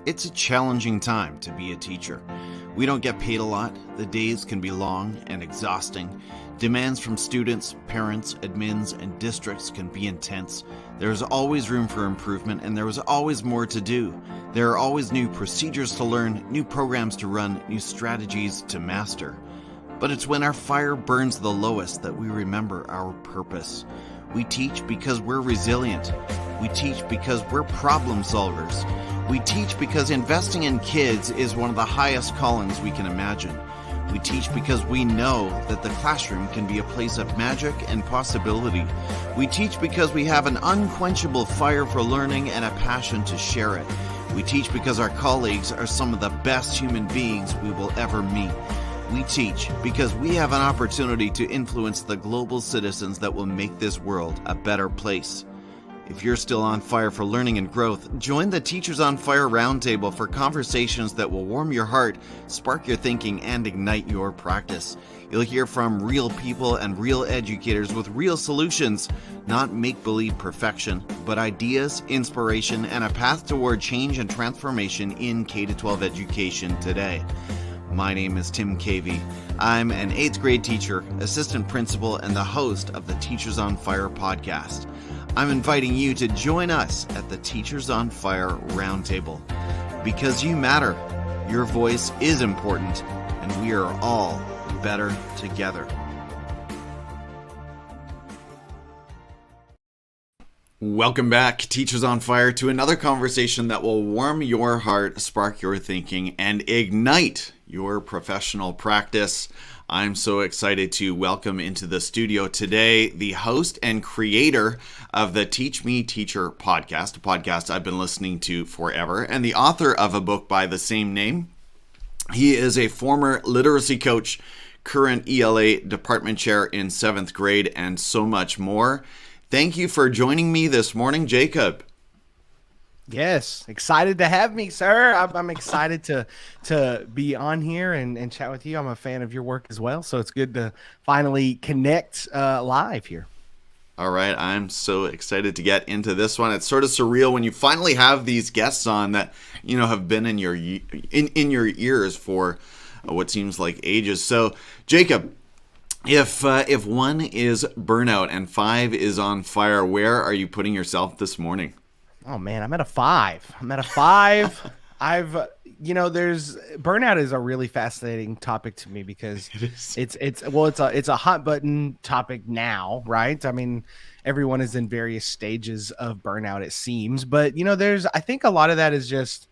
It's a challenging time to be a teacher. We don't get paid a lot, the days can be long and exhausting, demands from students, parents, admins, and districts can be intense. There's always room for improvement and there is always more to do. There are always new procedures to learn, new programs to run, new strategies to master. But it's when our fire burns the lowest that we remember our purpose. We teach because we're resilient. We teach because we're problem solvers. We teach because investing in kids is one of the highest callings we can imagine. We teach because we know that the classroom can be a place of magic and possibility. We teach because we have an unquenchable fire for learning and a passion to share it. We teach because our colleagues are some of the best human beings we will ever meet. We teach because we have an opportunity to influence the global citizens that will make this world a better place. If you're still on fire for learning and growth, join the Teachers on Fire Roundtable for conversations that will warm your heart, spark your thinking, and ignite your practice. You'll hear from real people and real educators with real solutions, not make-believe perfection, but ideas, inspiration, and a path toward change and transformation in K-12 education today. My name is Tim Cavey. I'm an 8th grade teacher, assistant principal, and the host of the Teachers on Fire podcast. I'm inviting you to join us at the Teachers on Fire Roundtable. Because you matter, your voice is important, and we are all better together. Welcome back, Teachers on Fire, to another conversation that will warm your heart, spark your thinking, and ignite your professional practice. I'm so excited to welcome into the studio today the host and creator of the Teach Me Teacher podcast, a podcast I've been listening to forever, and the author of a book by the same name. He is a former literacy coach, current ELA department chair in 7th grade, and so much more. Thank you for joining me this morning, Jacob. Yes, excited to have me, sir. I'm excited to be on here and chat with you. I'm a fan of your work as well, so it's good to finally connect live here. All right, I'm so excited to get into this one. It's sort of surreal when you finally have these guests on that have been in your ears for what seems like ages. So, Jacob, if 1 is burnout and 5 is on fire, where are you putting yourself this morning? Oh man, I'm at a 5. There's burnout is a really fascinating topic to me because it's a hot button topic now, right? I mean, everyone is in various stages of burnout, it seems, but I think a lot of that is just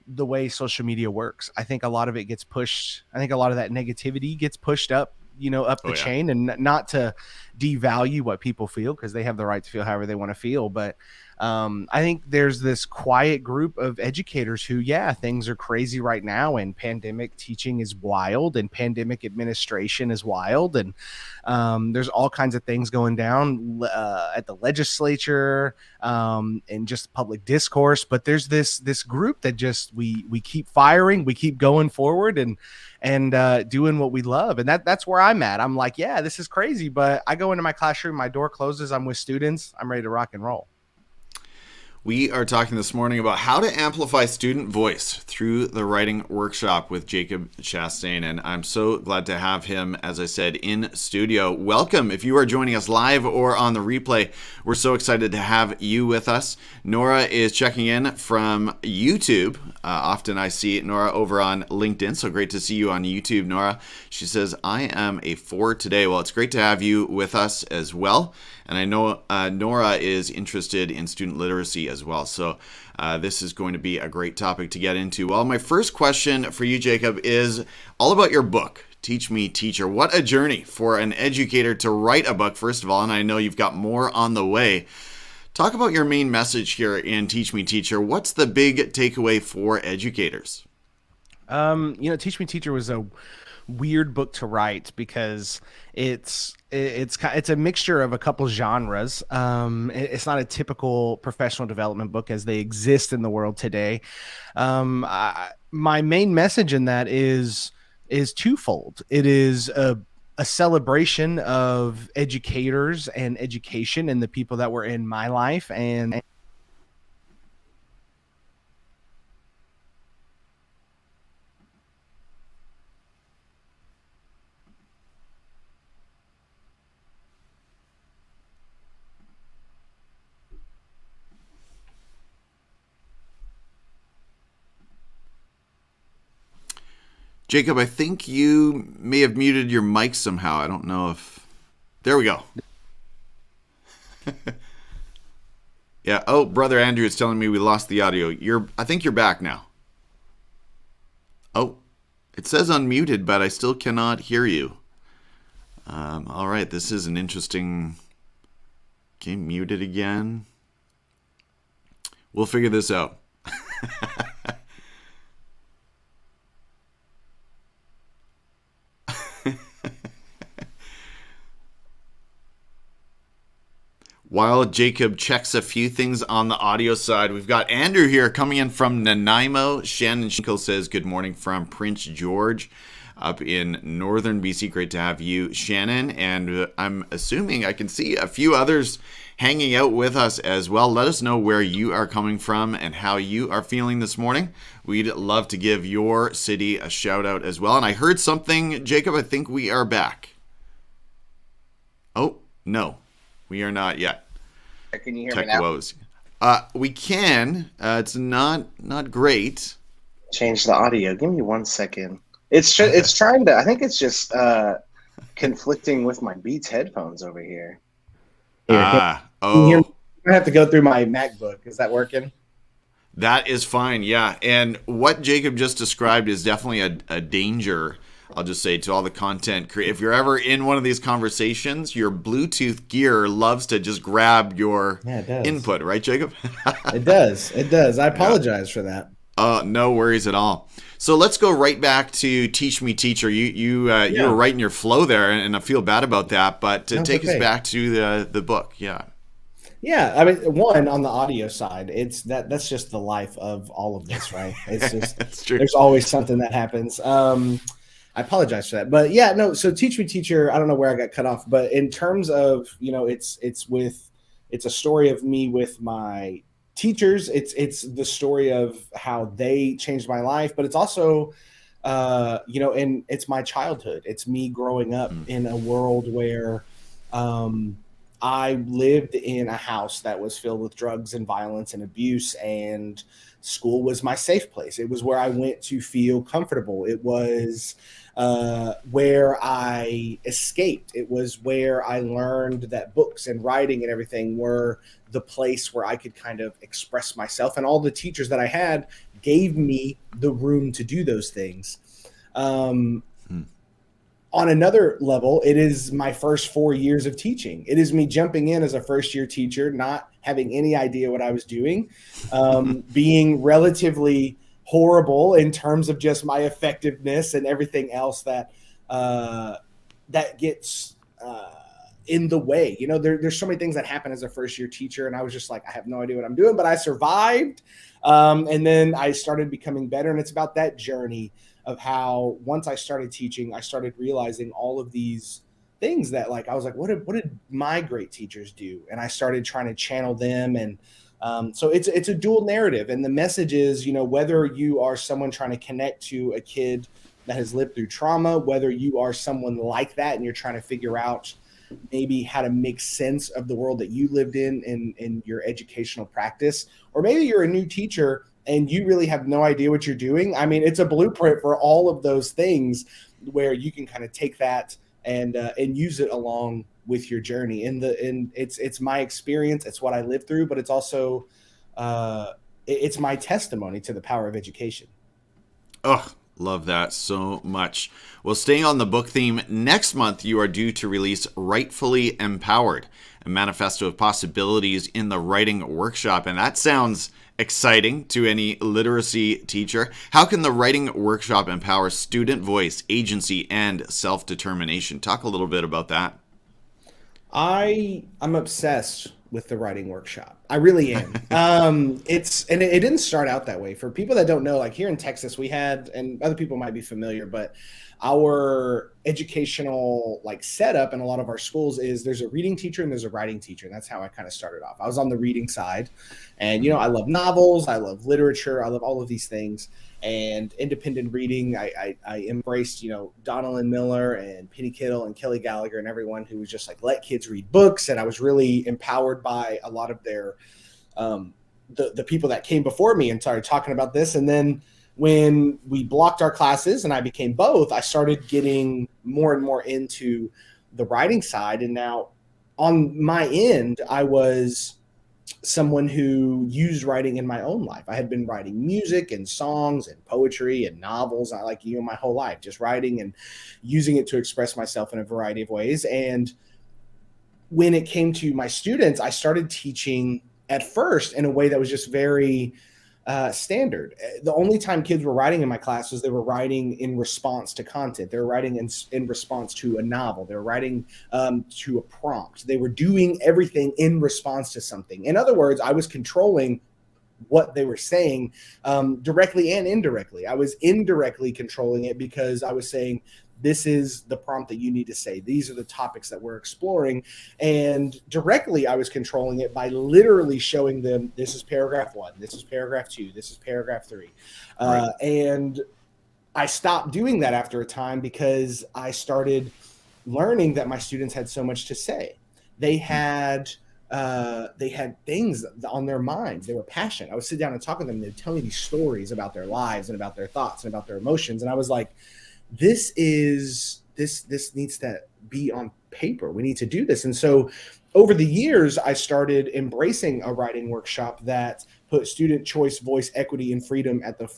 the way social media works. I think a lot of it gets pushed. I think a lot of that negativity gets pushed up the chain, and not to devalue what people feel, because they have the right to feel however they want to feel. But I think there's this quiet group of educators who, things are crazy right now, and pandemic teaching is wild, and pandemic administration is wild, and there's all kinds of things going down at the legislature and just public discourse. But there's this group that just we keep firing, we keep going forward, and doing what we love. And that's where I'm at. I'm like, this is crazy, but I go into my classroom, my door closes, I'm with students, I'm ready to rock and roll. We are talking this morning about how to amplify student voice through the writing workshop with Jacob Chastain, and I'm so glad to have him, as I said, in studio. Welcome. If you are joining us live or on the replay, we're so excited to have you with us. Nora is checking in from YouTube. Often I see Nora over on LinkedIn, so great to see you on YouTube, Nora. She says, I am a 4 today. Well, it's great to have you with us as well. And I know Nora is interested in student literacy as well. So this is going to be a great topic to get into. Well, my first question for you, Jacob, is all about your book, Teach Me Teacher. What a journey for an educator to write a book, first of all. And I know you've got more on the way. Talk about your main message here in Teach Me Teacher. What's the big takeaway for educators? Teach Me Teacher was a weird book to write because it's a mixture of a couple genres. It's not a typical professional development book as they exist in the world today. My main message in that is twofold. It is a celebration of educators and education and the people that were in my life, and Jacob, I think you may have muted your mic somehow. I don't know if... There we go. Yeah. Oh, Brother Andrew is telling me we lost the audio. I think you're back now. Oh, it says unmuted, but I still cannot hear you. All right, this is an interesting... Okay, muted again. We'll figure this out. While Jacob checks a few things on the audio side, we've got Andrew here coming in from Nanaimo. Shannon Shinkle says, good morning from Prince George up in northern BC. Great to have you, Shannon. And I'm assuming I can see a few others hanging out with us as well. Let us know where you are coming from and how you are feeling this morning. We'd love to give your city a shout out as well. And I heard something, Jacob, I think we are back. Oh, no. We are not yet. Can you hear me now? We can. It's not great. Change the audio. Give me 1 second. It's trying to. I think it's just conflicting with my Beats headphones over here. I have to go through my MacBook. Is that working? That is fine. Yeah. And what Jacob just described is definitely a danger. I'll just say to all the content, if you're ever in one of these conversations, your Bluetooth gear loves to just grab your input, right, Jacob? It does. I apologize for that. No worries at all. So let's go right back to Teach Me Teacher. You were right in your flow there, and I feel bad about that, but take us back to the book. Yeah. Yeah, I mean, one, on the audio side, that's just the life of all of this, right? It's just that's true. There's always something that happens. I apologize for that, but yeah, no. So Teach Me Teacher, I don't know where I got cut off, but in terms of, it's a story of me with my teachers. It's the story of how they changed my life, but it's also, and it's my childhood. It's me growing up in a world where, I lived in a house that was filled with drugs and violence and abuse, and school was my safe place. It was where I went to feel comfortable. It was where I escaped. It was where I learned that books and writing and everything were the place where I could kind of express myself. And all the teachers that I had gave me the room to do those things. On another level, it is my first 4 years of teaching. It is me jumping in as a first-year teacher, not having any idea what I was doing, being relatively horrible in terms of just my effectiveness and everything else that gets in the way. There's so many things that happen as a first-year teacher, and I was just like, I have no idea what I'm doing, but I survived. And then I started becoming better, and it's about that journey of how once I started teaching, I started realizing all of these things that, like, I was like, what did my great teachers do? And I started trying to channel them. And so it's a dual narrative. And the message is, whether you are someone trying to connect to a kid that has lived through trauma, whether you are someone like that and you're trying to figure out maybe how to make sense of the world that you lived in your educational practice, or maybe you're a new teacher and you really have no idea what you're doing. I mean, it's a blueprint for all of those things where you can kind of take that and use it along with your journey. And it's my experience. It's what I lived through, but it's also it's my testimony to the power of education. Oh, love that so much. Well, staying on the book theme, next month you are due to release Rightfully Empowered, a manifesto of possibilities in the writing workshop. And that sounds exciting to any literacy teacher. How can the writing workshop empower student voice, agency, and self-determination? Talk a little bit about that. I'm obsessed with the writing workshop. I really am. It didn't start out that way. For people that don't know, like here in Texas, we had, and other people might be familiar, but our educational setup in a lot of our schools is there's a reading teacher and there's a writing teacher. And that's how I kind of started off. I was on the reading side, and I love novels, I love literature, I love all of these things. And independent reading, I embraced, Donald Miller and Penny Kittle and Kelly Gallagher and everyone who was just like, let kids read books. And I was really empowered by a lot of their, the people that came before me and started talking about this. And then when we blocked our classes and I became both, I started getting more and more into the writing side. And now on my end, I was someone who used writing in my own life. I had been writing music and songs and poetry and novels. I like, my whole life, just writing and using it to express myself in a variety of ways. And when it came to my students, I started teaching at first in a way that was just very standard. The only time kids were writing in my class was they were writing in response to content. They were writing in response to a novel. They were writing to a prompt. They were doing everything in response to something. In other words, I was controlling what they were saying directly and indirectly. I was indirectly controlling it because I was saying, this is the prompt that you need to say. These are the topics that we're exploring. And directly, I was controlling it by literally showing them, this is paragraph 1, this is paragraph 2, this is paragraph 3. Right. And I stopped doing that after a time because I started learning that my students had so much to say. They had things on their minds. They were passionate. I would sit down and talk with them. They'd tell me these stories about their lives and about their thoughts and about their emotions. And I was like, this needs to be on paper. We need to do this. And so over the years, I started embracing a writing workshop that put student choice, voice, equity, and freedom at the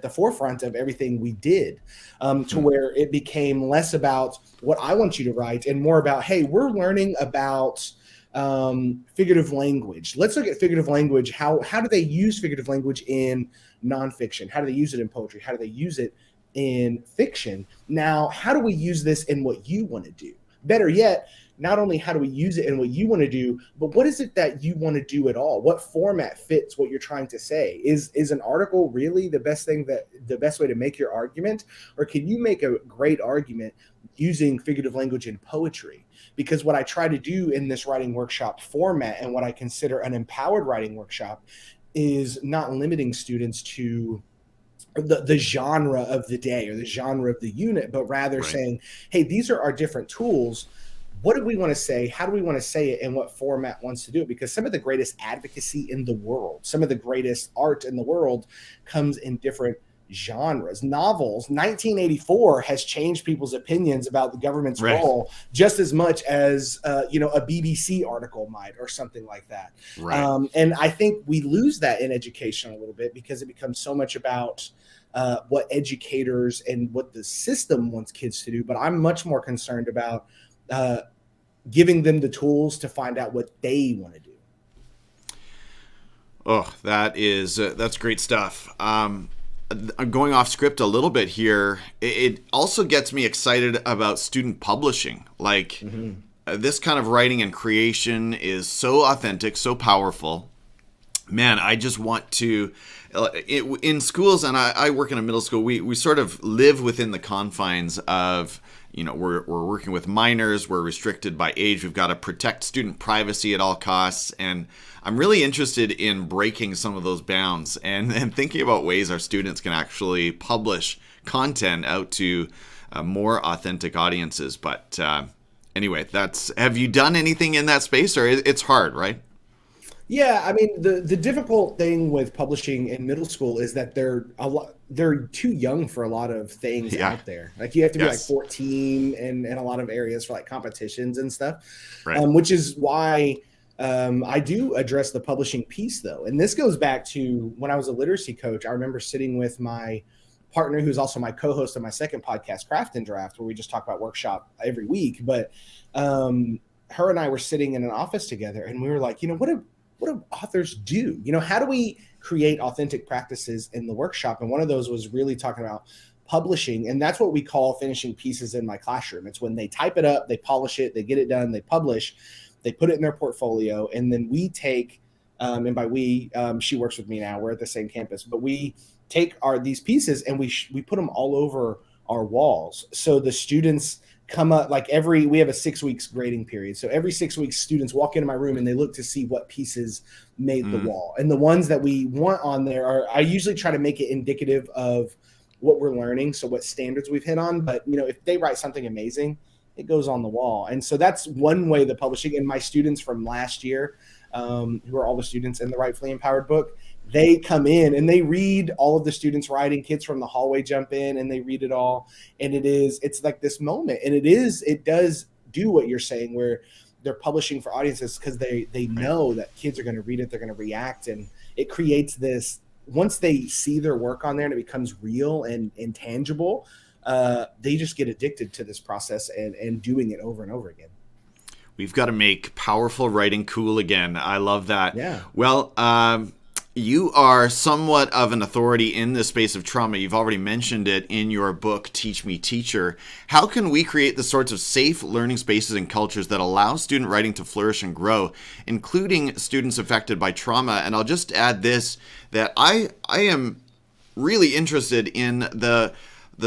forefront of everything we did, to where it became less about what I want you to write and more about, hey, we're learning about figurative language. Let's look at figurative language. How do they use figurative language in nonfiction? How do they use it in poetry? How do they use it in fiction? Now, how do we use this in what you want to do? Better yet, not only how do we use it in what you want to do, but what is it that you want to do at all? What format fits what you're trying to say? Is an article really the best way to make your argument? Or can you make a great argument using figurative language in poetry? Because what I try to do in this writing workshop format, and what I consider an empowered writing workshop, is not limiting students to the genre of the day or the genre of the unit, but rather saying, hey, these are our different tools. What do we want to say? How do we want to say it? And what format wants to do it? Because some of the greatest advocacy in the world, some of the greatest art in the world comes in different genres. Novels, 1984 has changed people's opinions about the government's role just as much as a BBC article might, or something like that. And I think we lose that in education a little bit because it becomes so much about what educators and what the system wants kids to do. But I'm much more concerned about giving them the tools to find out what they want to do. Oh, that's great stuff. I'm going off script a little bit here. It also gets me excited about student publishing. Like this kind of writing and creation is so authentic, so powerful. Man, I just want to, in schools, and I work in a middle school, we sort of live within the confines of, we're working with minors, we're restricted by age, we've got to protect student privacy at all costs, and I'm really interested in breaking some of those bounds and thinking about ways our students can actually publish content out to more authentic audiences. But anyway, have you done anything in that space, or it's hard, right? Yeah, I mean, the difficult thing with publishing in middle school is that they're too young for a lot of things out there. Like you have to be like 14 in a lot of areas for like competitions and stuff, which is why I do address the publishing piece though. And this goes back to when I was a literacy coach. I remember sitting with my partner, who's also my co-host of my second podcast, Craft and Draft, where we just talk about workshop every week. But her and I were sitting in an office together, and we were like, what do authors do? How do we create authentic practices in the workshop? And one of those was really talking about publishing. And that's what we call finishing pieces in my classroom. It's when they type it up, they polish it, they get it done, they publish, they put it in their portfolio. And then we take, and by we, she works with me now, we're at the same campus, but we take these pieces and we put them all over our walls. So the students come up, we have a 6 weeks grading period. So every 6 weeks, students walk into my room and they look to see what pieces made the wall. And the ones that we want on there I usually try to make it indicative of what we're learning. So what standards we've hit on. But, if they write something amazing, it goes on the wall. And so that's one way the publishing, and my students from last year, who are all the students in the Rightfully Empowered book. They come in and they read all of the students writing. Kids from the hallway jump in and they read it all. And it's like this moment. And it does do what you're saying, where they're publishing for audiences because they know that kids are going to read it, they're going to react, and it creates this. Once they see their work on there and it becomes real and tangible, they just get addicted to this process and doing it over and over again. We've got to make powerful writing cool again. I love that. Yeah. Well, you are somewhat of an authority in the space of trauma. You've already mentioned it in your book, Teach Me, Teacher. How can we create the sorts of safe learning spaces and cultures that allow student writing to flourish and grow, including students affected by trauma? And I'll just add this, that I am really interested in the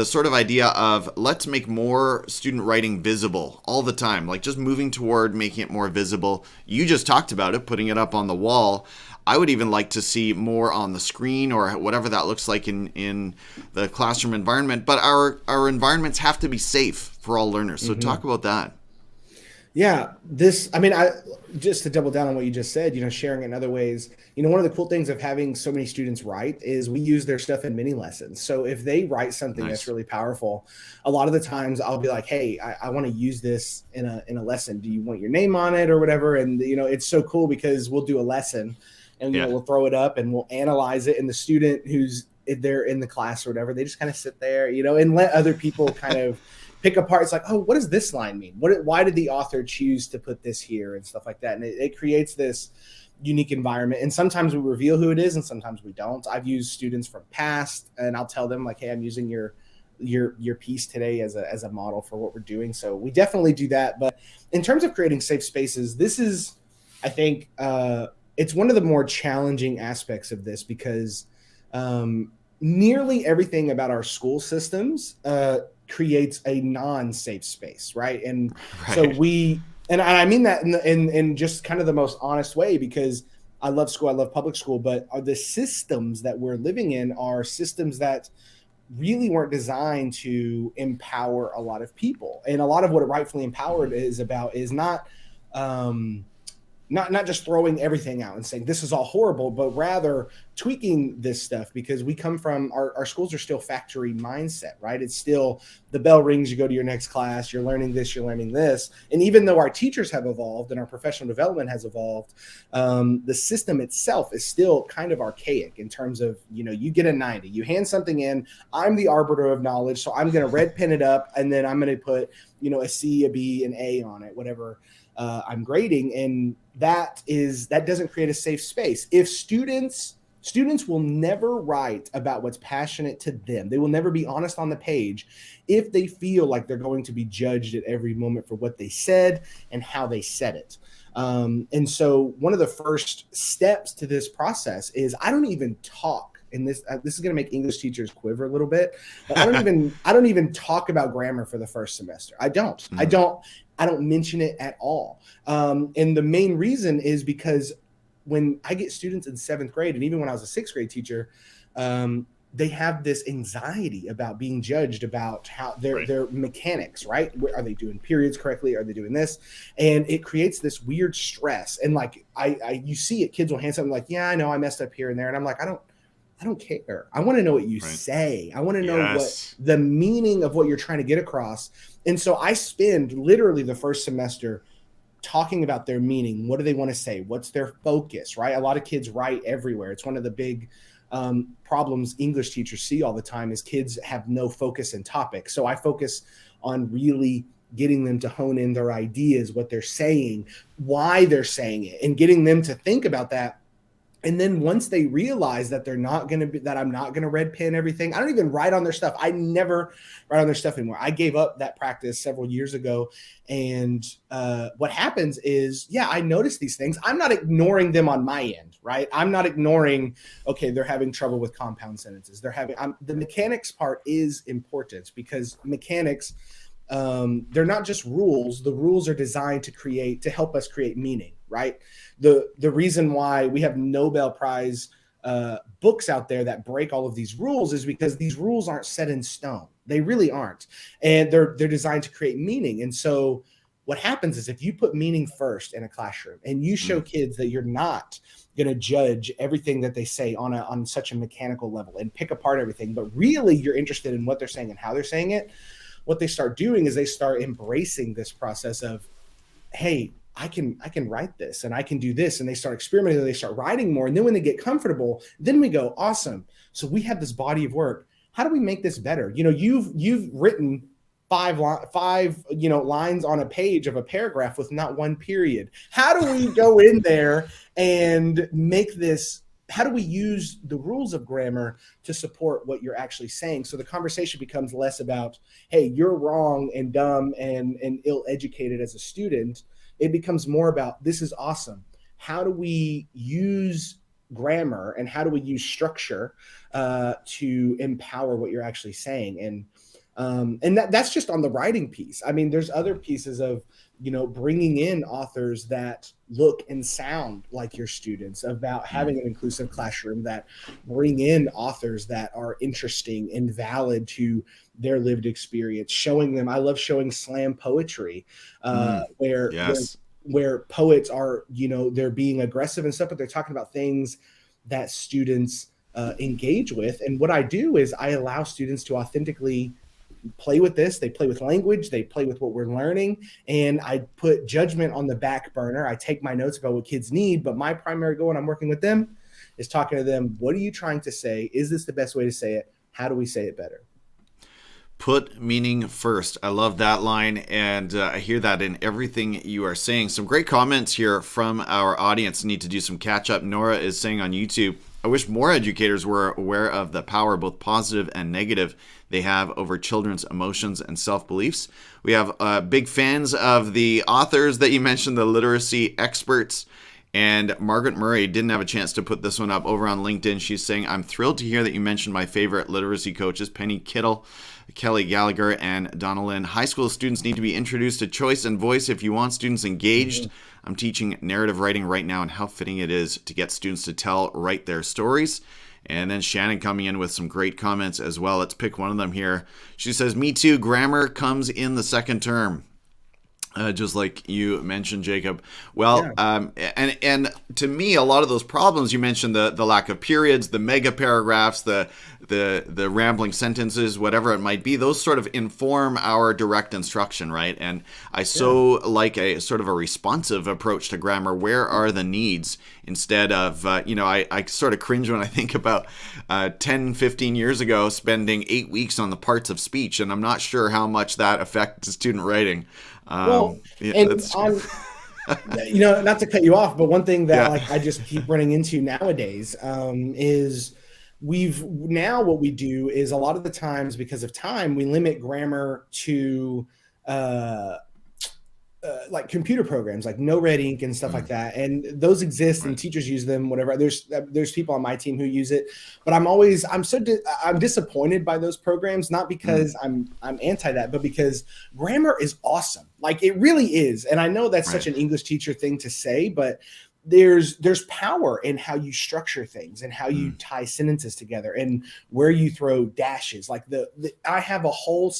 sort of idea of let's make more student writing visible all the time, like just moving toward making it more visible. You just talked about it, putting it up on the wall. I would even like to see more on the screen or whatever that looks like in the classroom environment. But our environments have to be safe for all learners. So talk about that. Yeah, I just to double down on what you just said, sharing in other ways, one of the cool things of having so many students write is we use their stuff in mini lessons. So if they write something that's really powerful, a lot of the times I'll be like, hey, I want to use this in a lesson. Do you want your name on it or whatever? And, it's so cool because we'll do a lesson and we'll throw it up and we'll analyze it. And the student who's there in the class or whatever, they just kind of sit there, and let other people kind of pick apart. It's like, oh, what does this line mean? Why did the author choose to put this here and stuff like that? And it creates this unique environment. And sometimes we reveal who it is and sometimes we don't. I've used students from past and I'll tell them like, hey, I'm using your piece today as a model for what we're doing. So we definitely do that. But in terms of creating safe spaces, this is, I think, it's one of the more challenging aspects of this because nearly everything about our school systems creates a non-safe space, right? And so and I mean that in just kind of the most honest way, because I love school, I love public school, but the systems that we're living in are systems that really weren't designed to empower a lot of people. And a lot of what Rightfully Empowered is about is not just throwing everything out and saying this is all horrible, but rather tweaking this stuff, because we come from our schools are still factory mindset, right? It's still the bell rings, you go to your next class, you're learning this, you're learning this. And even though our teachers have evolved and our professional development has evolved, the system itself is still kind of archaic in terms of, you get a 90, you hand something in, I'm the arbiter of knowledge. So I'm going to red pen it up and then I'm going to put, a C, a B, an A on it, whatever I'm grading. And that doesn't create a safe space. If students will never write about what's passionate to them. They will never be honest on the page if they feel like they're going to be judged at every moment for what they said and how they said it. And so one of the first steps to this process is I don't even talk. And this is going to make English teachers quiver a little bit, but I don't even talk about grammar for the first semester. I don't mention it at all. And the main reason is because when I get students in 7th grade, and even when I was a 6th grade teacher, they have this anxiety about being judged about how their mechanics, right? Are they doing periods correctly? Are they doing this? And it creates this weird stress. And like, you see it, kids will hand something like, yeah, I know I messed up here and there. And I'm like, I don't care. I want to know what you say. I want to know what the meaning of what you're trying to get across. And so I spend literally the first semester talking about their meaning. What do they want to say? What's their focus, right? A lot of kids write everywhere. It's one of the big problems English teachers see all the time is kids have no focus and topic. So I focus on really getting them to hone in their ideas, what they're saying, why they're saying it, and getting them to think about that. And then once they realize that I'm not going to red pen everything, I don't even write on their stuff. I never write on their stuff anymore. I gave up that practice several years ago. And what happens is, I notice these things. I'm not ignoring them on my end, right? I'm not ignoring, okay, they're having trouble with compound sentences. The mechanics part is important because mechanics, they're not just rules. The rules are designed to help us create meaning, right? The reason why we have Nobel Prize books out there that break all of these rules is because these rules aren't set in stone. They really aren't. And they're designed to create meaning. And so, one of the first steps to this process is I don't even talk in this. This is going to make English teachers quiver a little bit, but I don't even talk about grammar for the first semester. I don't even talk about what's passionate to them. They will never be honest on the page if they feel like they're going to be judged at every moment for what they said and how they said it. And so what happens is if you put meaning first in a classroom and you show kids that you're not going to judge everything that they say on such a mechanical level and pick apart everything, but really you're interested in what they're saying and how they're saying it, what they start doing is they start embracing this process of, hey, I can write this and I can do this. And they start experimenting, they start writing more. And then when they get comfortable, then we go, awesome. So we have this body of work. How do we make this better? You've written five lines on a page of a paragraph with not one period. How do we go in there and make this? How do we use the rules of grammar to support what you're actually saying? So the conversation becomes less about, hey, you're wrong and dumb and ill-educated as a student. It becomes more about, this is awesome. How do we use grammar and how do we use structure to empower what you're actually saying? And that's just on the writing piece. I mean, there's other pieces of, bringing in authors that look and sound like your students, about having an inclusive classroom that bring in authors that are interesting and valid to their lived experience, showing them. I love showing slam poetry, where poets are, they're being aggressive and stuff, but they're talking about things that students engage with. And what I do is I allow students to authentically play with this. They play with language, they play with what we're learning, and I put judgment on the back burner. I take my notes about what kids need, but my primary goal when I'm working with them is talking to them. What are you trying to say? Is this the best way to say it? How do we say it better? Put meaning first. I love that line, and I hear that in everything you are saying. Some great comments here from our audience. Need to do some catch up. Nora is saying on YouTube, I wish more educators were aware of the power, both positive and negative, they have over children's emotions and self-beliefs. We have big fans of the authors that you mentioned, the literacy experts. And Margaret Murray didn't have a chance to put this one up over on LinkedIn. She's saying, I'm thrilled to hear that you mentioned my favorite literacy coaches, Penny Kittle, Kelly Gallagher, and Donna Lynn. High school students need to be introduced to choice and voice if you want students engaged. I'm teaching narrative writing right now, and how fitting it is to get students to write their stories. And then Shannon coming in with some great comments as well. Let's pick one of them here. She says, me too, grammar comes in the second term. Just like you mentioned, Jacob. Well, and to me, a lot of those problems you mentioned, the lack of periods, the mega paragraphs, the rambling sentences, whatever it might be, those sort of inform our direct instruction, right? And I like a sort of a responsive approach to grammar. Where are the needs? Instead of, I sort of cringe when I think about 10, 15 years ago spending 8 weeks on the parts of speech, and I'm not sure how much that affects student writing. Not to cut you off, but one thing that I just keep running into nowadays is what we do is a lot of the times, because of time, we limit grammar to like computer programs like No Red Ink and stuff like that, and those exist and teachers use them, whatever. There's people on my team who use it, but I'm disappointed by those programs, not because I'm anti that, but because grammar is awesome. Like, it really is. And I know that's such an English teacher thing to say, but there's power in how you structure things and how you tie sentences together and where you throw dashes. Like I have a whole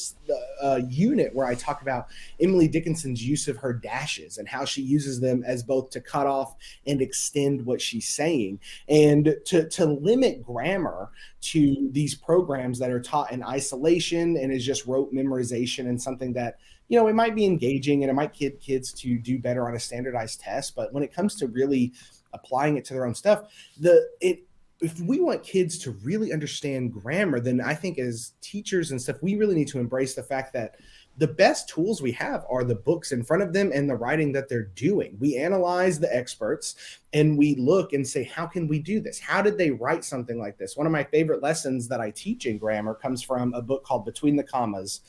unit where I talk about Emily Dickinson's use of her dashes and how she uses them as both to cut off and extend what she's saying, and to limit grammar to these programs that are taught in isolation and is just rote memorization and something that, it might be engaging and it might get kids to do better on a standardized test. But when it comes to really applying it to their own stuff, if we want kids to really understand grammar, then I think as teachers and stuff, we really need to embrace the fact that the best tools we have are the books in front of them and the writing that they're doing. We analyze the experts and we look and say, how can we do this? How did they write something like this? One of my favorite lessons that I teach in grammar comes from a book called Between the Commas.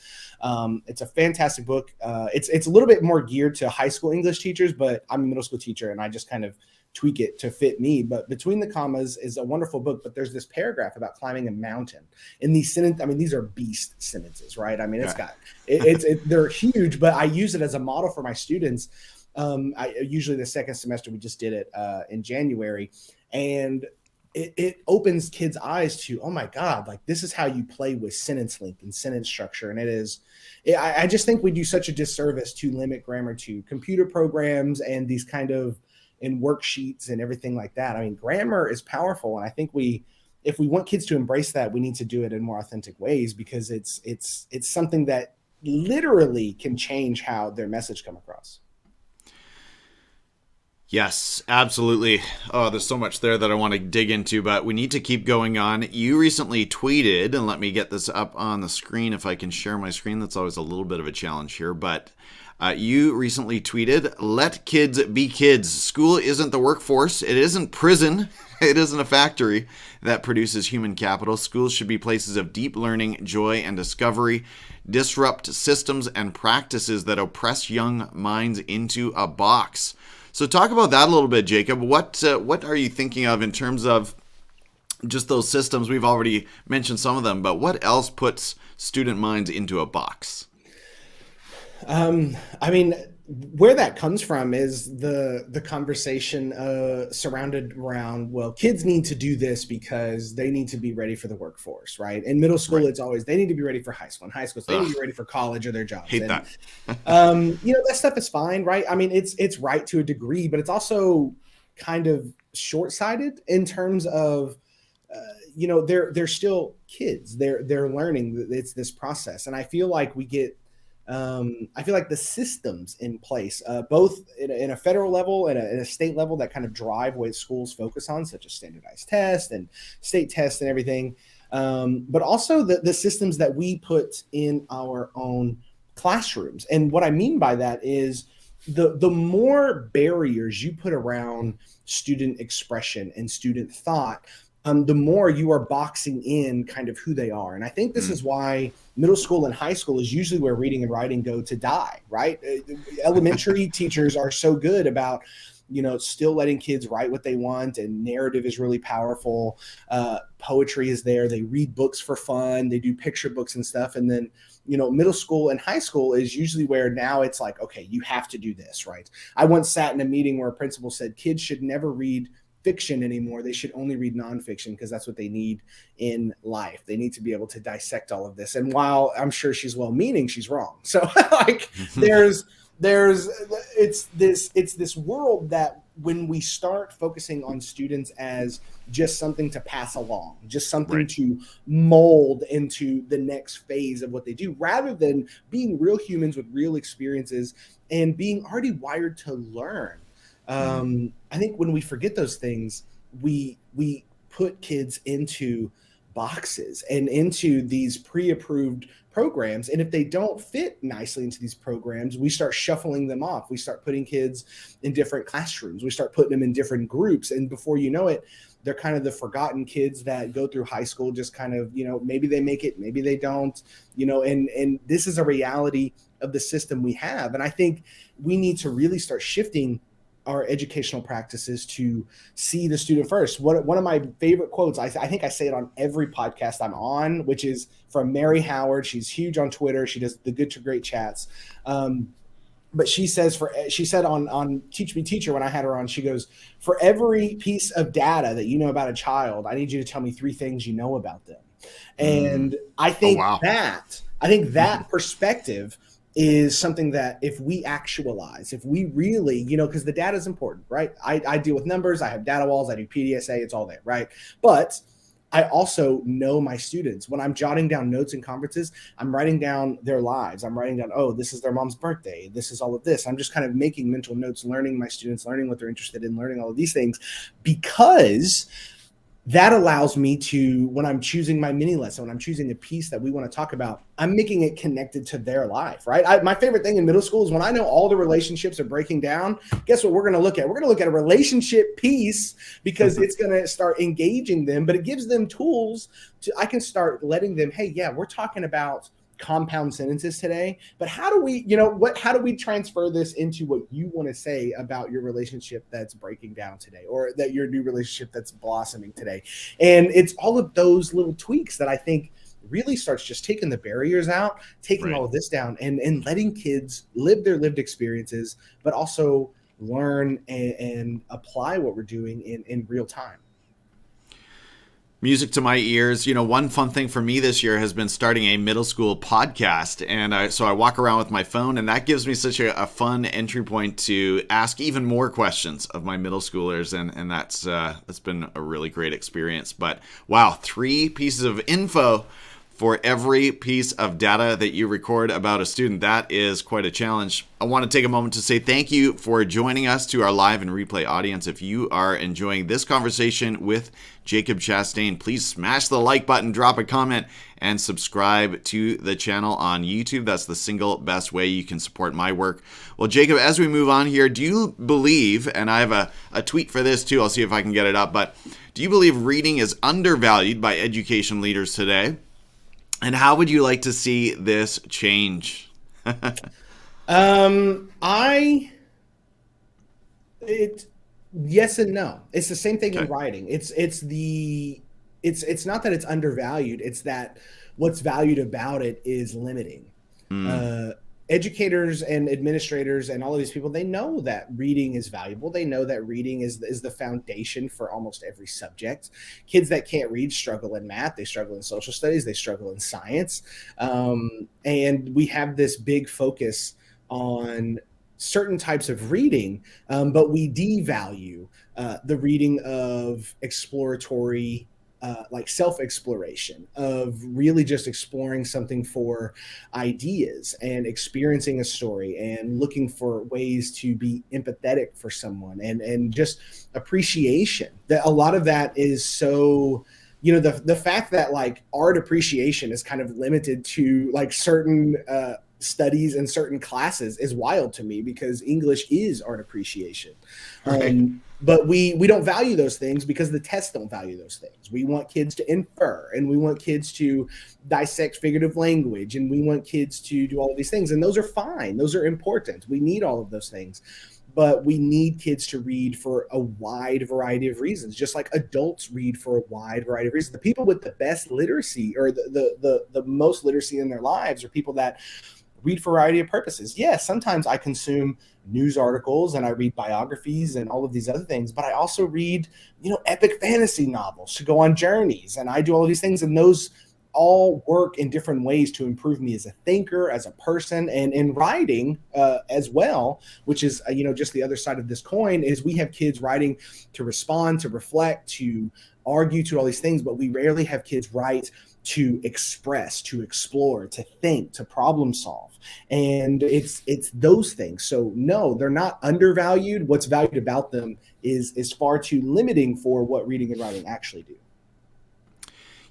It's a fantastic book. It's a little bit more geared to high school English teachers, but I'm a middle school teacher and I just kind of tweak it to fit me. But Between the Commas is a wonderful book, but there's this paragraph about climbing a mountain. In these sentences, these are beast sentences, right? They're huge, but I use it as a model for my students. Usually the second semester, we just did it in January. And it opens kids' eyes to, oh my God, like this is how you play with sentence length and sentence structure. And I just think we do such a disservice to limit grammar to computer programs and these kind of in worksheets and everything like that. I mean, grammar is powerful. And I think if we want kids to embrace that, we need to do it in more authentic ways, because it's something that literally can change how their message come across. Yes, absolutely. Oh, there's so much there that I want to dig into, but we need to keep going on. You recently tweeted, and let me get this up on the screen if I can share my screen. That's always a little bit of a challenge here, but you recently tweeted, "Let kids be kids. School isn't the workforce. It isn't prison. It isn't a factory that produces human capital. Schools should be places of deep learning, joy, and discovery. Disrupt systems and practices that oppress young minds into a box." So talk about that a little bit, Jacob. What are you thinking of in terms of just those systems? We've already mentioned some of them, but what else puts student minds into a box? I mean, where that comes from is the conversation surrounded around, well, kids need to do this because they need to be ready for the workforce, right? In middle school, Right. It's always they need to be ready for high school. In high school, they need to Ugh, be ready for college or their jobs. hate And that. that stuff is fine, right? I mean, it's right to a degree, but it's also kind of short-sighted in terms of they're still kids. They're learning. It's this process, and I feel like the systems in place, both in a federal level and in a state level, that kind of drive what schools focus on, such as standardized tests and state tests and everything, but also the systems that we put in our own classrooms. And what I mean by that is the more barriers you put around student expression and student thought, the more you are boxing in kind of who they are. And I think this is why middle school and high school is usually where reading and writing go to die, right? Elementary teachers are so good about, still letting kids write what they want, and narrative is really powerful. Poetry is there. They read books for fun. They do picture books and stuff. And then, middle school and high school is usually where now it's like, okay, you have to do this, right? I once sat in a meeting where a principal said kids should never read fiction anymore. They should only read nonfiction because that's what they need in life. They need to be able to dissect all of this. And while I'm sure she's well-meaning, she's wrong. So like it's this world that when we start focusing on students as just something to pass along, just something Right. to mold into the next phase of what they do, rather than being real humans with real experiences and being already wired to learn. I think when we forget those things, we put kids into boxes and into these pre-approved programs, and if they don't fit nicely into these programs, we start shuffling them off. We start putting kids in different classrooms. We start putting them in different groups, and before you know it, they're kind of the forgotten kids that go through high school, just kind of, maybe they make it, maybe they don't, and this is a reality of the system we have. And I think we need to really start shifting our educational practices to see the student first. One of my favorite quotes, I think I say it on every podcast I'm on, which is from Mary Howard. She's huge on Twitter. She does the Good to Great chats. But she said on Teach Me Teacher, when I had her on, she goes, for every piece of data that you know about a child, I need you to tell me 3 things you know about them. And I think wow. that perspective is something that if we actualize, if we really, because the data is important, right? I deal with numbers, I have data walls, I do PDSA, it's all there, right? But I also know my students. When I'm jotting down notes in conferences, I'm writing down their lives. I'm writing down, oh, this is their mom's birthday. This is all of this. I'm just kind of making mental notes, learning my students, learning what they're interested in, learning all of these things, because that allows me to, when I'm choosing my mini lesson, when I'm choosing a piece that we want to talk about, I'm making it connected to their life, right? My favorite thing in middle school is when I know all the relationships are breaking down, guess what we're going to look at? We're going to look at a relationship piece, because it's going to start engaging them, but it gives them tools I can start letting them, hey, yeah, we're talking about compound sentences today, but how do we transfer this into what you want to say about your relationship that's breaking down today, or that your new relationship that's blossoming today? And it's all of those little tweaks that I think really starts just taking the barriers out, taking all of this down, and letting kids live their lived experiences, but also learn and apply what we're doing in real time. Music to my ears. One fun thing for me this year has been starting a middle school podcast. And so I walk around with my phone, and that gives me such a fun entry point to ask even more questions of my middle schoolers. And that's been a really great experience. But wow, 3 pieces of info for every piece of data that you record about a student. That is quite a challenge. I want to take a moment to say thank you for joining us, to our live and replay audience. If you are enjoying this conversation with Jacob Chastain, please smash the like button, drop a comment, and subscribe to the channel on YouTube. That's the single best way you can support my work. Well, Jacob, as we move on here, do you believe, and I have a tweet for this too, I'll see if I can get it up, but do you believe reading is undervalued by education leaders today? And how would you like to see this change? Yes and no. It's the same thing in writing. It's not that it's undervalued. It's that what's valued about it is limiting. Educators and administrators and all of these people, they know that reading is valuable. They know that reading is the foundation for almost every subject. Kids that can't read struggle in math. They struggle in social studies. They struggle in science. And we have this big focus on certain types of reading, but we devalue the reading of exploratory like self-exploration, of really just exploring something for ideas and experiencing a story and looking for ways to be empathetic for someone and just appreciation. That a lot of that is so, the fact that like art appreciation is kind of limited to like certain studies and certain classes is wild to me, because English is art appreciation. Right. But we don't value those things because the tests don't value those things. We want kids to infer, and we want kids to dissect figurative language, and we want kids to do all of these things. And those are fine. Those are important. We need all of those things. But we need kids to read for a wide variety of reasons, just like adults read for a wide variety of reasons. The people with the best literacy, or the most literacy in their lives, are people that read for a variety of purposes. Yes, sometimes I consume news articles and I read biographies and all of these other things, but I also read, epic fantasy novels to go on journeys, and I do all of these things, and those all work in different ways to improve me as a thinker, as a person, and in writing as well, which is, just the other side of this coin, is we have kids writing to respond, to reflect, to argue, to all these things, but we rarely have kids write to express, to explore, to think, to problem solve. And it's those things. So no, they're not undervalued. What's valued about them is far too limiting for what reading and writing actually do.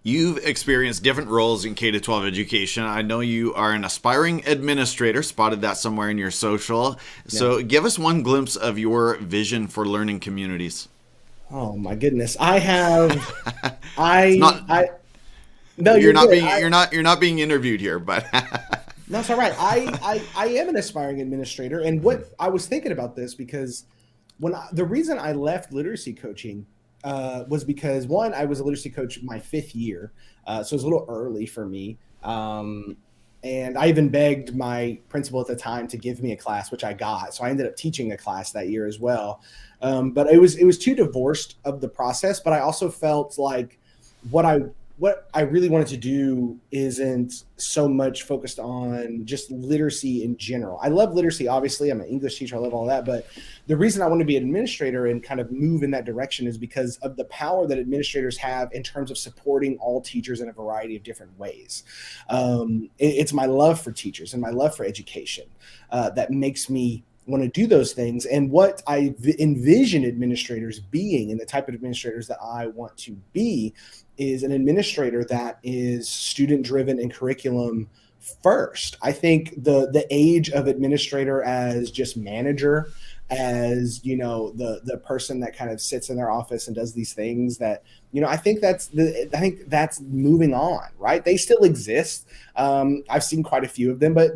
You've experienced different roles in K-12 education. I know you are an aspiring administrator, spotted that somewhere in your social. Yeah. So give us one glimpse of your vision for learning communities. Oh my goodness. I have, No, you're not being interviewed here, but no, it's all right. I am an aspiring administrator, and what I was thinking about this, because the reason I left literacy coaching was because, one, I was a literacy coach my 5th year, so it was a little early for me, and I even begged my principal at the time to give me a class, which I got. So I ended up teaching a class that year as well, but it was too divorced of the process. But I also felt like what I really wanted to do isn't so much focused on just literacy in general. I love literacy, obviously. I'm an English teacher. I love all that. But the reason I want to be an administrator and kind of move in that direction is because of the power that administrators have in terms of supporting all teachers in a variety of different ways. It's my love for teachers and my love for education that makes me want to do those things. And what I envision administrators being, and the type of administrators that I want to be, is an administrator that is student driven and curriculum first. I think the age of administrator as just manager, as the person that kind of sits in their office and does these things that I think that's moving on, right? They still exist. I've seen quite a few of them, but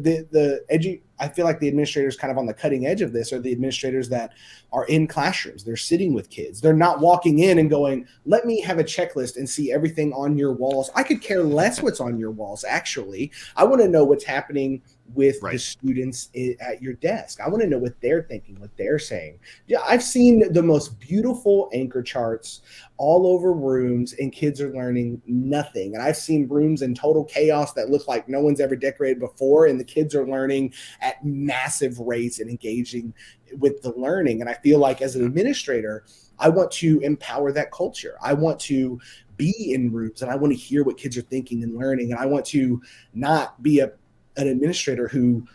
I feel like the administrators kind of on the cutting edge of this are the administrators that are in classrooms. They're sitting with kids. They're not walking in and going, let me have a checklist and see everything on your walls. I could care less what's on your walls, actually. I want to know what's happening with the Right. students at your desk. I want to know what they're thinking, what they're saying. Yeah, I've seen the most beautiful anchor charts all over rooms, and kids are learning nothing. And I've seen rooms in total chaos that look like no one's ever decorated before, and the kids are learning at massive rates and engaging with the learning. And I feel like as an administrator, I want to empower that culture. I want to be in rooms and I want to hear what kids are thinking and learning. And I want to not be an administrator who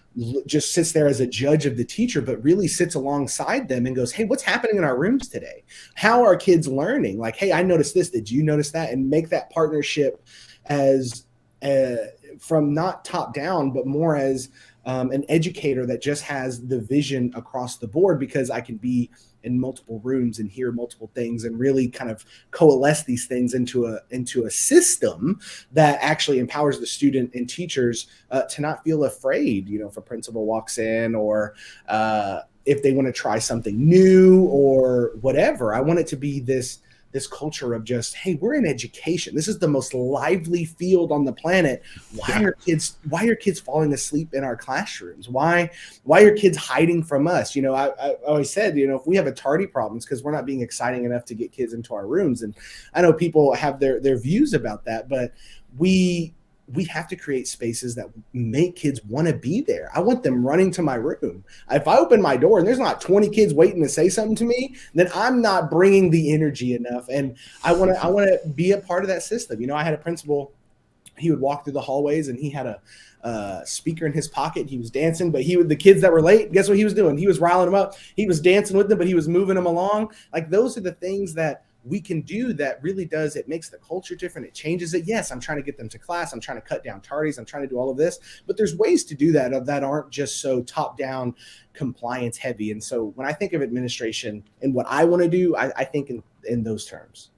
just sits there as a judge of the teacher, but really sits alongside them and goes, hey, what's happening in our rooms today? How are kids learning? Like, hey, I noticed this. Did you notice that? And make that partnership as from not top down, but more as an educator that just has the vision across the board, because I can be in multiple rooms and hear multiple things and really kind of coalesce these things into a system that actually empowers the student and teachers to not feel afraid, if a principal walks in or if they want to try something new or whatever. I want it to be this culture of just, hey, we're in education. This is the most lively field on the planet. Why are kids falling asleep in our classrooms? Why are kids hiding from us? I always said, if we have a tardy problem, it's because we're not being exciting enough to get kids into our rooms. And I know people have their views about that, but we have to create spaces that make kids want to be there. I want them running to my room. If I open my door and there's not 20 kids waiting to say something to me, then I'm not bringing the energy enough. And I want to be a part of that system. I had a principal, he would walk through the hallways and he had a speaker in his pocket. He was dancing, but the kids that were late, guess what he was doing? He was riling them up. He was dancing with them, but he was moving them along. Like, those are the things that we can do that really does, it makes the culture different. It changes it. Yes, I'm trying to get them to class. I'm trying to cut down tardies. I'm trying to do all of this, but there's ways to do that aren't just so top down compliance heavy. And so when I think of administration and what I want to do, I think in those terms.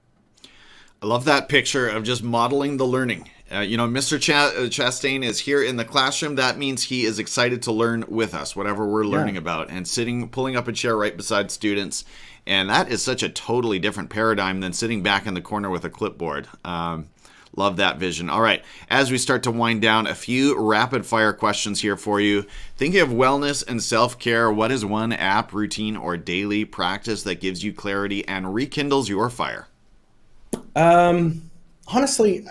I love that picture of just modeling the learning. Mr. Chastain is here in the classroom. That means he is excited to learn with us, whatever we're learning about, and pulling up a chair right beside students. And that is such a totally different paradigm than sitting back in the corner with a clipboard. Love that vision. All right, as we start to wind down, a few rapid fire questions here for you. Thinking of wellness and self-care, what is one app, routine, or daily practice that gives you clarity and rekindles your fire? Honestly,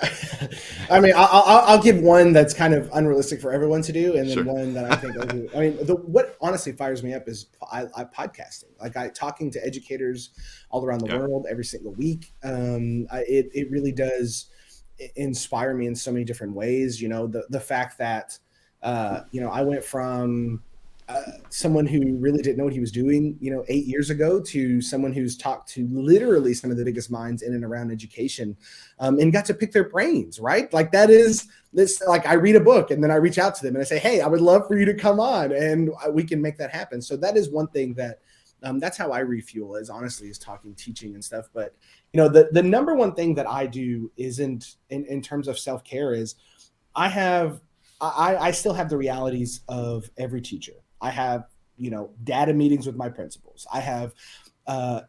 I mean, I'll give one that's kind of unrealistic for everyone to do, and then one that I think I'll do. I mean, what honestly fires me up is I podcasting. Like, talking to educators all around the world every single week. It really does inspire me in so many different ways. The fact that I went from someone who really didn't know what he was doing, 8 years ago, to someone who's talked to literally some of the biggest minds in and around education, and got to pick their brains, right? Like, that is this, like, I read a book and then I reach out to them and I say, hey, I would love for you to come on, and we can make that happen. So that is one thing that, that's how I refuel, is talking, teaching and stuff. But, the number one thing that I do isn't in terms of self-care is I still have the realities of every teacher. I have, data meetings with my principals. I have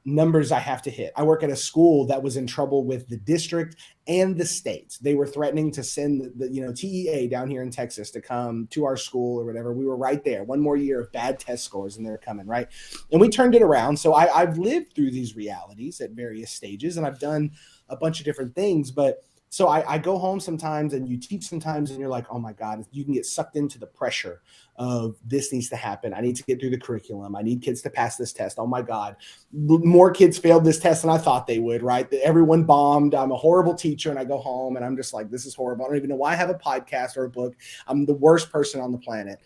numbers I have to hit. I work at a school that was in trouble with the district and the state. They were threatening to send the TEA down here in Texas to come to our school or whatever. We were right there. One more year of bad test scores and they're coming, right? And we turned it around. So I've lived through these realities at various stages, and I've done a bunch of different things. But so I go home sometimes and you teach sometimes and you're like, oh my God, you can get sucked into the pressure of this needs to happen. I need to get through the curriculum. I need kids to pass this test. Oh my God, more kids failed this test than I thought they would, right? Everyone bombed. I'm a horrible teacher. And I go home and I'm just like, this is horrible. I don't even know why I have a podcast or a book. I'm the worst person on the planet.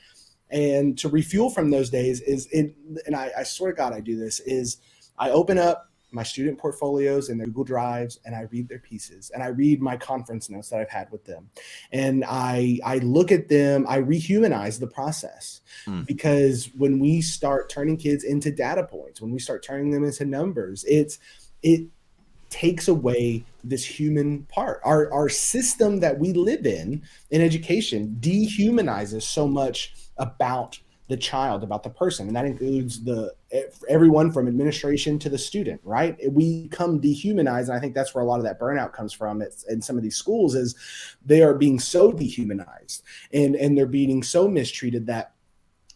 And to refuel from those days and I swear to God, I do this, is I open up my student portfolios and their Google Drives, and I read their pieces, and I read my conference notes that I've had with them. And I look at them, I rehumanize the process, because when we start turning kids into data points, when we start turning them into numbers, it takes away this human part. Our system that we live in education dehumanizes so much about the child, about the person. And that includes everyone from administration to the student, right? We become dehumanized. And I think that's where a lot of that burnout comes from. It's in some of these schools is they are being so dehumanized and they're being so mistreated that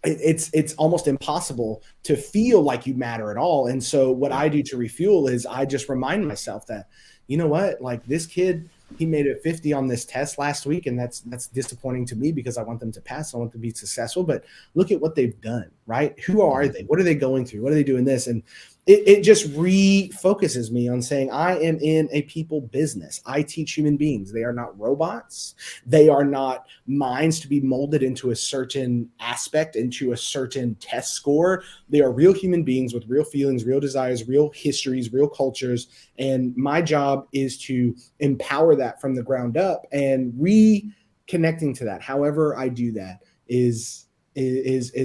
it's almost impossible to feel like you matter at all. And so what I do to refuel is I just remind myself that, you know what, like this kid, he made a 50 on this test last week, and that's disappointing to me because I want them to pass. I want them to be successful, but look at what they've done, right? Who are they? What are they going through? What are they doing this? And it just refocuses me on saying I am in a people business. I teach human beings. They are not robots. They are not minds to be molded into a certain aspect, into a certain test score. They are real human beings with real feelings, real desires, real histories, real cultures. And my job is to empower that from the ground up, and reconnecting to that. However I do that is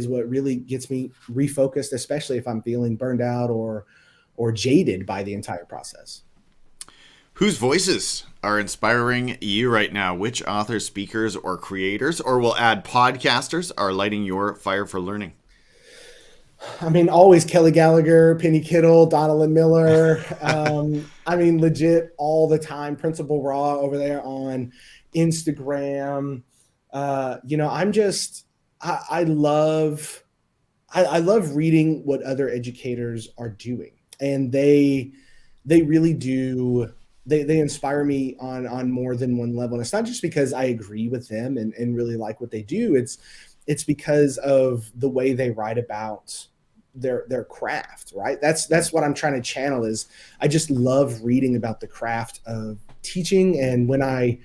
what really gets me refocused, especially if I'm feeling burned out or jaded by the entire process. Whose voices are inspiring you right now? Which authors, speakers, or creators, or we'll add podcasters, are lighting your fire for learning? I mean, always Kelly Gallagher, Penny Kittle, Donalyn Miller. I mean, legit all the time. Principal Raw over there on Instagram. I love reading what other educators are doing, and they really do. They inspire me on more than one level. And it's not just because I agree with them and really like what they do. It's because of the way they write about their craft, right? That's what I'm trying to channel is I just love reading about the craft of teaching. And when I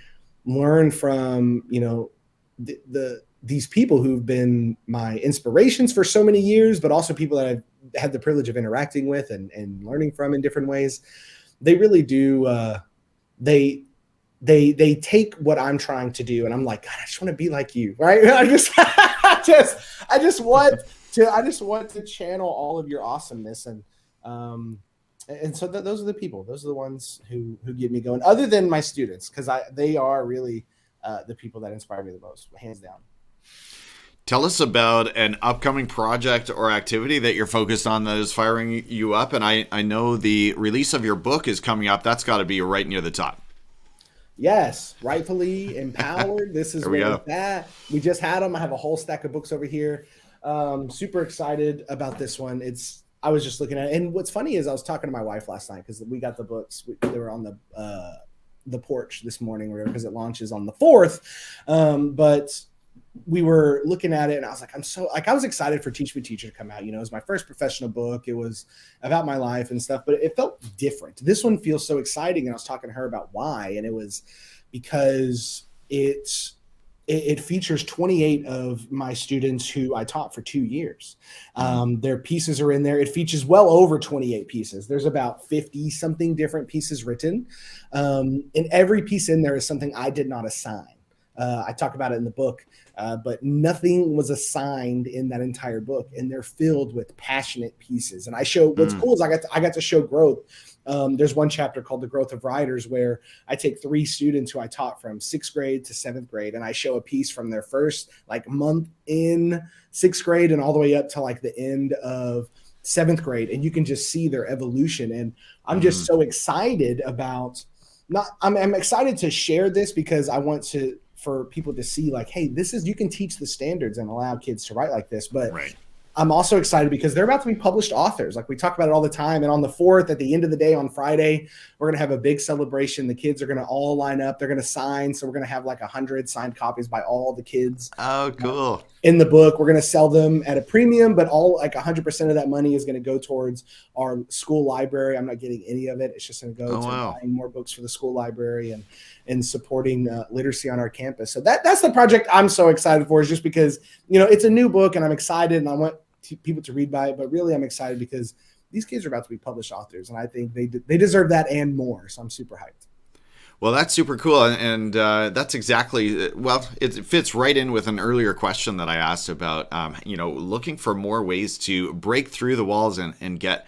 learn from, these people who've been my inspirations for so many years, but also people that I've had the privilege of interacting with and learning from in different ways, they really do. They take what I'm trying to do, and I'm like, God, I just want to be like you, right? I just want to channel all of your awesomeness, and so those are the people. Those are the ones who get me going. Other than my students, because they are really the people that inspire me the most, hands down. Tell us about an upcoming project or activity that you're focused on that is firing you up. And I know the release of your book is coming up. That's got to be right near the top. Yes, Rightfully Empowered. This is where it's at. We just had them. I have a whole stack of books over here. Super excited about this one. I was just looking at it. And what's funny is I was talking to my wife last night because we got the books. They were on the porch this morning because it launches on the 4th. But we were looking at it and I was like, I was excited for Teach Me Teacher to come out. It was my first professional book. It was about my life and stuff, but it felt different. This one feels so exciting. And I was talking to her about why. And it was because it features 28 of my students who I taught for 2 years. Their pieces are in there. It features well over 28 pieces. There's about 50 something different pieces written. And every piece in there is something I did not assign. I talk about it in the book, but nothing was assigned in that entire book, and they're filled with passionate pieces. And I show what's cool is I got to show growth. There's one chapter called The Growth of Writers where I take 3 students who I taught from 6th grade to 7th grade, and I show a piece from their first month in 6th grade and all the way up to the end of 7th grade, and you can just see their evolution. And I'm just so excited about I'm excited to share this because I want for people to see hey, you can teach the standards and allow kids to write like this. But right. I'm also excited because they're about to be published authors. We talk about it all the time. And on the 4th, at the end of the day, on Friday, we're going to have a big celebration. The kids are going to all line up. They're going to sign. So we're going to have 100 signed copies by all the kids. Oh, cool. In the book, we're going to sell them at a premium, but all 100% of that money is going to go towards our school library. I'm not getting any of it. It's just going to go buying more books for the school library and supporting literacy on our campus. So that's the project I'm so excited for, is just because, it's a new book and I'm excited and I want people to read by it, but really I'm excited because these kids are about to be published authors, and I think they deserve that and more. So I'm super hyped. Well, that's super cool. And that's exactly, it fits right in with an earlier question that I asked about, looking for more ways to break through the walls and get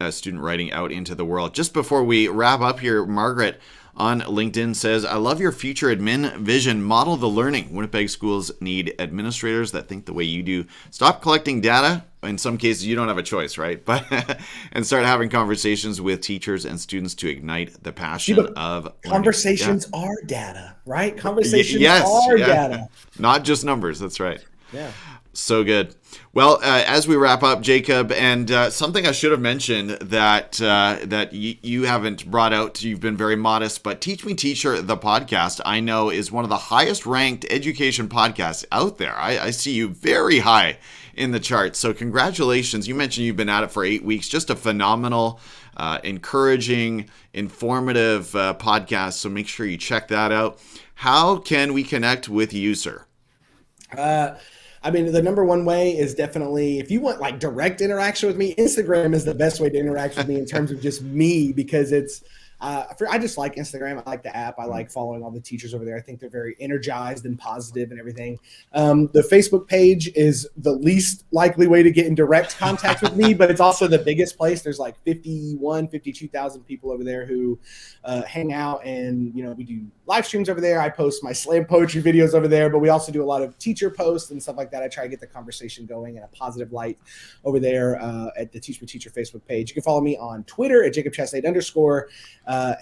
student writing out into the world. Just before we wrap up here, Margaret, on LinkedIn says, I love your future admin vision. Model the learning. Winnipeg schools need administrators that think the way you do. Stop collecting data. In some cases, you don't have a choice, right? But and start having conversations with teachers and students to ignite the passion of learning. Conversations are data, right? Conversations are data. Not just numbers. That's right. Yeah. So good. Well, as we wrap up, Jacob, and something I should have mentioned that you haven't brought out, you've been very modest, but Teach Me Teacher, the podcast, I know is one of the highest ranked education podcasts out there. I see you very high in the charts. So congratulations. You mentioned you've been at it for 8 weeks. Just a phenomenal, encouraging, informative podcast. So make sure you check that out. How can we connect with you, sir? I mean, the number one way is definitely, if you want like direct interaction with me, Instagram is the best way to interact with me in terms of just me, because it's, I just like Instagram. I like the app. I like following all the teachers over there. I think they're very energized and positive and everything. The Facebook page is the least likely way to get in direct contact with me, but it's also the biggest place. There's like 52,000 people over there who hang out, and, you know, we do live streams over there. I post my slam poetry videos over there, but we also do a lot of teacher posts and stuff like that. I try to get the conversation going in a positive light over there at the Teach Me Teacher Facebook page. You can follow me on Twitter at Jacob Chastain _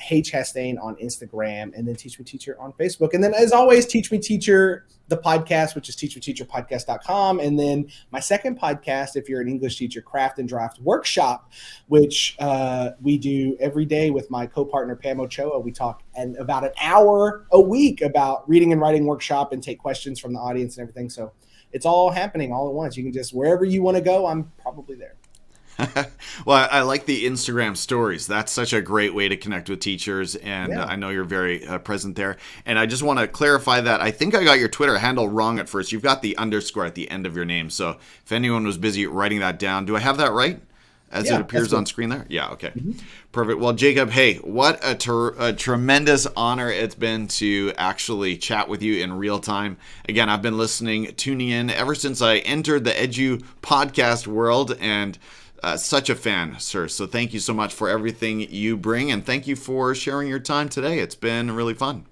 Hey Chastain on Instagram, and then Teach Me Teacher on Facebook. And then, as always, Teach Me Teacher, the podcast, which is teachmeteacherpodcast.com. And then my second podcast, if you're an English teacher, Craft and Draft Workshop, which we do every day with my co-partner, Pam Ochoa. We talk about an hour a week about reading and writing workshop and take questions from the audience and everything. So it's all happening all at once. You can just, wherever you want to go, I'm probably there. Well, I like the Instagram stories. That's such a great way to connect with teachers, and Yeah. I know you're very present there. And I just want to clarify that I think I got your Twitter handle wrong at first. You've got the underscore at the end of your name. So if anyone was busy writing that down, do I have that right? As it appears on screen there? Yeah, okay. Mm-hmm. Perfect. Well, Jacob, hey, what a tremendous honor it's been to actually chat with you in real time. Again, I've been listening, tuning in ever since I entered the Edu podcast world, and such a fan, sir. So thank you so much for everything you bring, and thank you for sharing your time today. It's been really fun.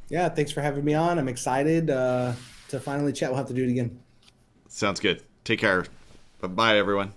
Yeah, thanks for having me on. I'm excited to finally chat. We'll have to do it again. Sounds good. Take care. Bye, everyone.